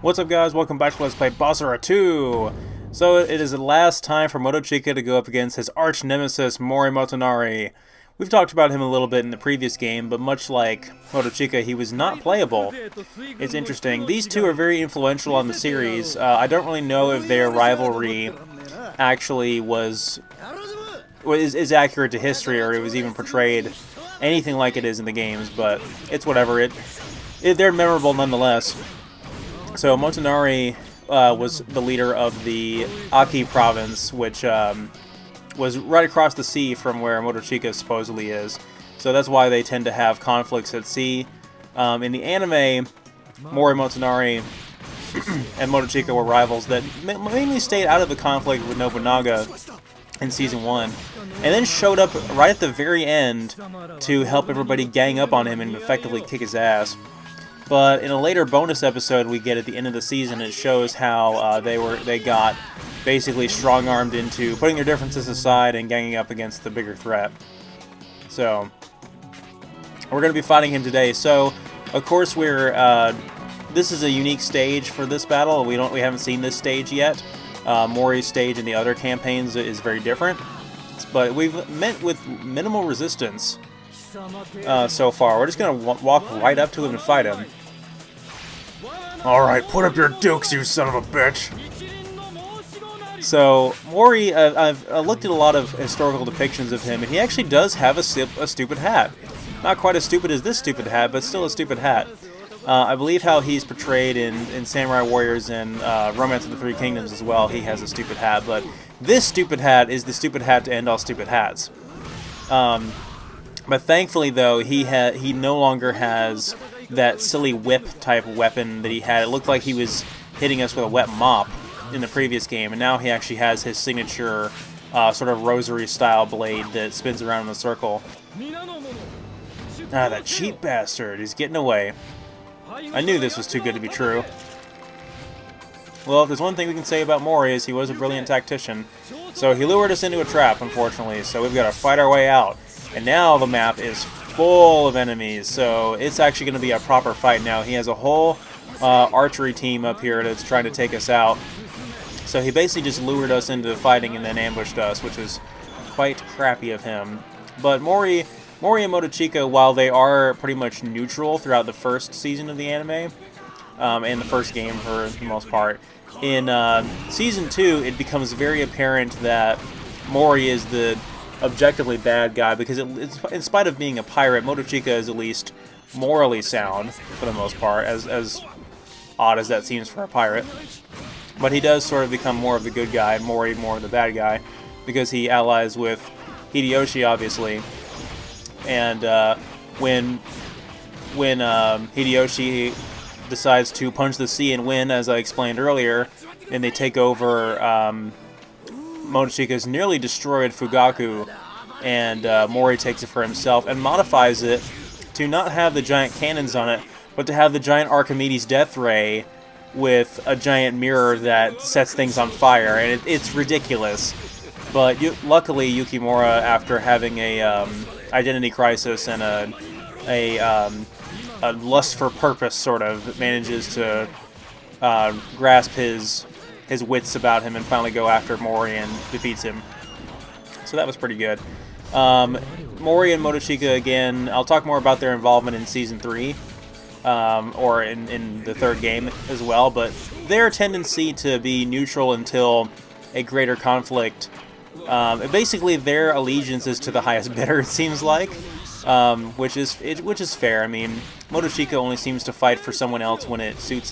What's up, guys? Welcome back to Let's Play Basara 2! So it is the last time for Motochika to go up against his arch nemesis Mori Motonari. We've talked about him a little bit in the previous game, but much like Motochika, he was not playable. It's interesting. These two are very influential on the series. I don't really know if their rivalry actually is accurate to history, or it was even portrayed anything like it is in the games, but it's whatever. They're memorable nonetheless. So Motonari was the leader of the Aki province, which was right across the sea from where Motochika supposedly is. So that's why they tend to have conflicts at sea. In the anime, Mori Motonari and Motochika were rivals that mainly stayed out of the conflict with Nobunaga in Season 1, and then showed up right at the very end to help everybody gang up on him and effectively kick his ass. But in a later bonus episode we get at the end of the season, it shows how they got basically strong-armed into putting their differences aside and ganging up against the bigger threat. So we're going to be fighting him today. So of course this is a unique stage for this battle. We haven't seen this stage yet. Mori's stage in the other campaigns is very different, but we've met with minimal resistance so far. We're just going to walk right up to him and fight him. Alright, put up your dukes, you son of a bitch! So, Mori, I've looked at a lot of historical depictions of him, and he actually does have a stupid hat. Not quite as stupid as this stupid hat, but still a stupid hat. I believe how he's portrayed in Samurai Warriors and Romance of the Three Kingdoms as well. He has a stupid hat, but this stupid hat is the stupid hat to end all stupid hats. But thankfully, though, he no longer has that silly whip type weapon that he had. It looked like he was hitting us with a wet mop in the previous game, and now he actually has his signature sort of rosary style blade that spins around in a circle. Ah, that cheap bastard, he's getting away. I knew this was too good to be true. Well, if there's one thing we can say about Mori is he was a brilliant tactician. So he lured us into a trap, unfortunately, so we've got to fight our way out. And now the map is full of enemies, so it's actually going to be a proper fight now. He has a whole archery team up here that's trying to take us out. So he basically just lured us into fighting and then ambushed us, which is quite crappy of him. But Mori and Motochika, while they are pretty much neutral throughout the first season of the anime, and the first game for the most part, in Season 2 it becomes very apparent that Mori is the objectively bad guy, because in spite of being a pirate, Motochika is at least morally sound for the most part, as odd as that seems for a pirate. But he does sort of become more of the good guy, and Mori more of the bad guy, because he allies with Hideyoshi, obviously. And when Hideyoshi decides to punch the sea and win, as I explained earlier, and they take over Motochika's nearly destroyed Fugaku, and Mori takes it for himself and modifies it to not have the giant cannons on it, but to have the giant Archimedes death ray with a giant mirror that sets things on fire, and it's ridiculous. But luckily Yukimura, after having a identity crisis and a lust for purpose, sort of, manages to grasp his wits about him and finally go after Mori and defeats him. So that was pretty good. Mori and Motochika, again, I'll talk more about their involvement in Season 3, or in the third game as well, but their tendency to be neutral until a greater conflict, basically their allegiance is to the highest bidder, it seems like, which is fair. I mean, Motochika only seems to fight for someone else when it suits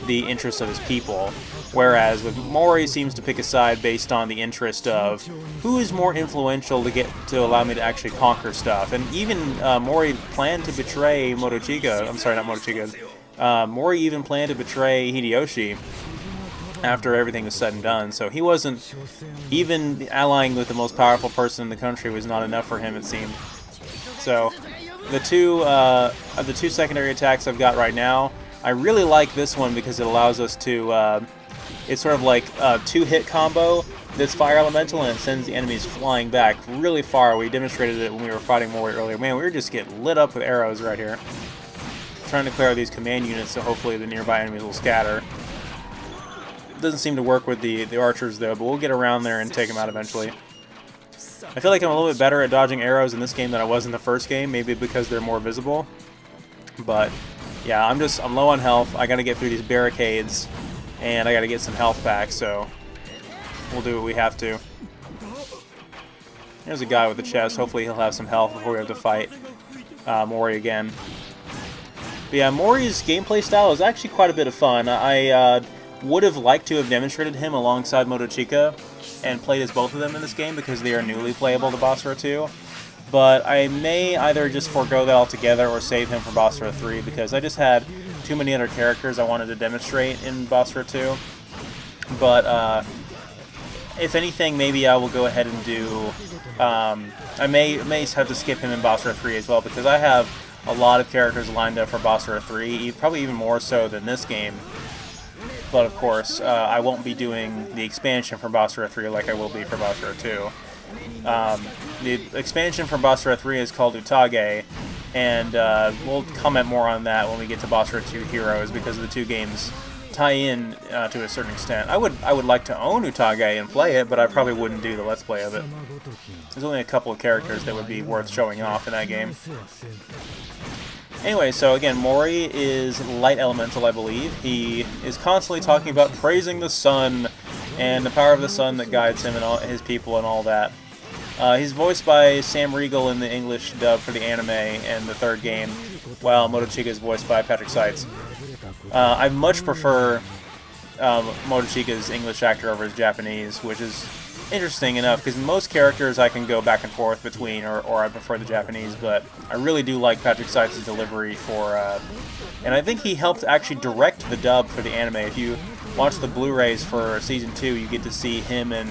the interests of his people, whereas with Mori seems to pick a side based on the interest of who is more influential to allow me to actually conquer stuff. And even Mori planned to betray Motochika. I'm sorry, not Motochika. Mori even planned to betray Hideyoshi after everything was said and done. So he wasn't even allying with the most powerful person in the country was not enough for him, it seemed. So the two secondary attacks I've got right now, I really like this one because it allows us to, it's sort of like a two-hit combo that's fire elemental, and it sends the enemies flying back really far. We demonstrated it when we were fighting Mori earlier. Man, we were just getting lit up with arrows right here. trying to clear out these command units so hopefully the nearby enemies will scatter. Doesn't seem to work with the archers though, but we'll get around there and take them out eventually. I feel like I'm a little bit better at dodging arrows in this game than I was in the first game, maybe because they're more visible. But yeah, I'm low on health. I gotta get through these barricades, and I gotta get some health back, so we'll do what we have to. There's a guy with a chest. Hopefully he'll have some health before we have to fight Mori again. But yeah, Mori's gameplay style is actually quite a bit of fun. I would have liked to have demonstrated him alongside Motochika and played as both of them in this game because they are newly playable to Basara 2. But I may either just forego that altogether or save him for Basara 3 because I just had too many other characters I wanted to demonstrate in Basara 2. But if anything, maybe I will go ahead and do... I may have to skip him in Basara 3 as well because I have a lot of characters lined up for Basara 3, probably even more so than this game. But of course, I won't be doing the expansion for Basara 3 like I will be for Basara 2. The expansion for Basara 3 is called Utage, and we'll comment more on that when we get to Basara 2 Heroes because the two games tie in to a certain extent. I would like to own Utage and play it, but I probably wouldn't do the Let's Play of it. There's only a couple of characters that would be worth showing off in that game. Anyway, so again, Mori is light elemental, I believe. He is constantly talking about praising the sun and the power of the sun that guides him and all, his people and all that. He's voiced by Sam Riegel in the English dub for the anime and the third game, while Motochika is voiced by Patrick Seitz. I much prefer Motochika's English actor over his Japanese, which is interesting enough, because most characters I can go back and forth between, or I prefer the Japanese, but I really do like Patrick Seitz's delivery for, and I think he helped actually direct the dub for the anime. If you watch the Blu-rays for Season 2, you get to see him and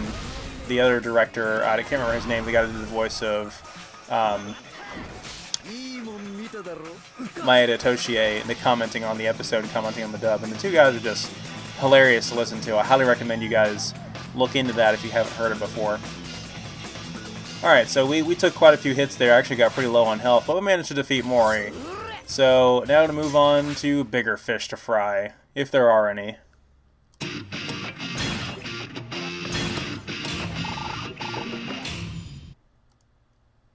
the other director, I can't remember his name, the guy that did the voice of Maeda Toshie, and commenting on the episode and commenting on the dub, and the two guys are just hilarious to listen to. I highly recommend you guys look into that if you haven't heard it before. Alright, so we took quite a few hits there, actually got pretty low on health, but we managed to defeat Mori. So now to move on to bigger fish to fry, if there are any.